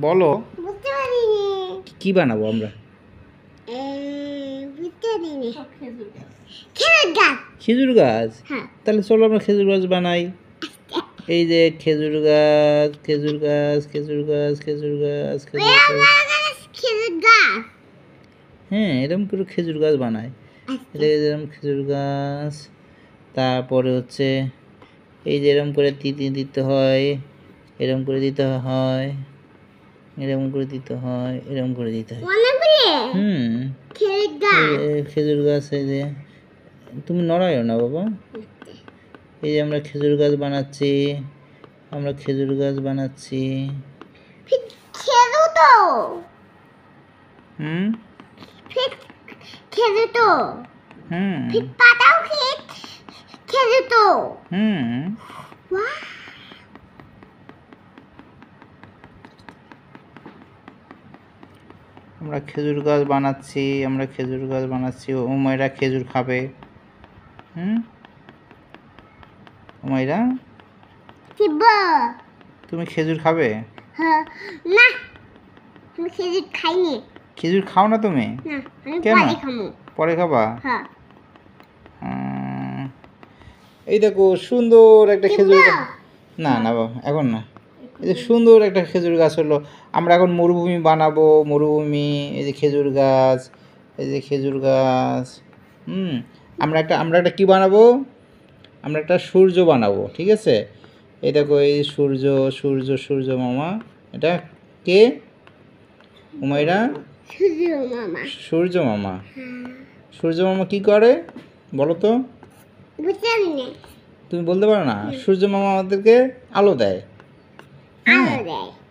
বলো বুঝতে পারিনি। কি বানাবো আমরা? বুঝতে পারিনি। খেজুর গাছ। খেজুর গাছ? হ্যাঁ। তাহলে চলো আমরা খেজুর গাছ বানাই। এই যে খেজুর গাছ, খেজুর গাছ, খেজুর গাছ, খেজুর গাছ, খেজুর গাছ। খেজুর গাছ। হ্যাঁ, এরকম করে খেজুর গাছ বানায়। এরকম খেজুর গাছ। তারপরে হচ্ছে এই যে এরকম করে দিতে হয়, এরকম করে দিতে হয়, এরকম করে দিতে হয়, এরকম করে দিতে হয়। হুম, খেজুর গাছ। এই যে তুমি নড়াইও না বাবা। এই যে আমরা খেজুর গাছ বানাচ্ছি, আমরা খেজুর গাছ বানাচ্ছি। খেজুর তো। হুম, খেজুর তো। হুম, পাতাও খেজুর তো। হুম। আমরা খেজুর গাছ বানাচ্ছি, আমরা খেজুর গাছ বানাচ্ছি। উমাইরা খেজুর খাবে। হুম, উমাইরা তুমি খেজুর খাবে? হ্যাঁ। না, আমি খেজুর খাইনি। খেজুর খাও না তুমি? না, আমি কেন? পরে খাবো। পরে খাবা? হ্যাঁ। এই দেখো সুন্দর একটা খেজুর গাছ। না না বাবা, এখন না। এই যে সুন্দর একটা খেজুর গাছ হলো। আমরা এখন মরুভূমি বানাবো, মরুভূমি। এই যে খেজুর গাছ, এই যে খেজুর গাছ। আমরা একটা কি বানাবো? আমরা একটা সূর্য বানাবো, ঠিক আছে? এই দেখো এই সূর্য, সূর্য, সূর্য মামা। এটা কে? উমাইরা? সূর্য মামা। সূর্য মামা কি করে বলো তো? তুমি বলতে পারো না? সূর্য মামা আমাদেরকে আলো দেয়।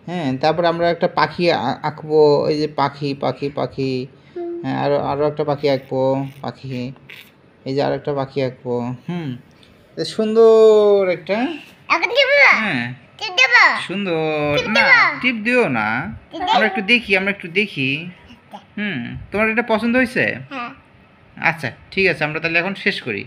হ্যাঁ, তারপর আমরা একটা পাখি আঁকবো। এই যে পাখি, পাখি, পাখি। হ্যাঁ, আরো একটা পাখি আঁকবো, পাখি। এই যে আরেকটা পাখি আঁকবো। সুন্দর একটা। হ্যাঁ, সুন্দর। না, টিপ দিও না। আমরা একটু দেখি, আমরা একটু দেখি। তোমার এটা পছন্দ হয়েছে? আচ্ছা, ঠিক আছে, আমরা তাহলে এখন শেষ করি।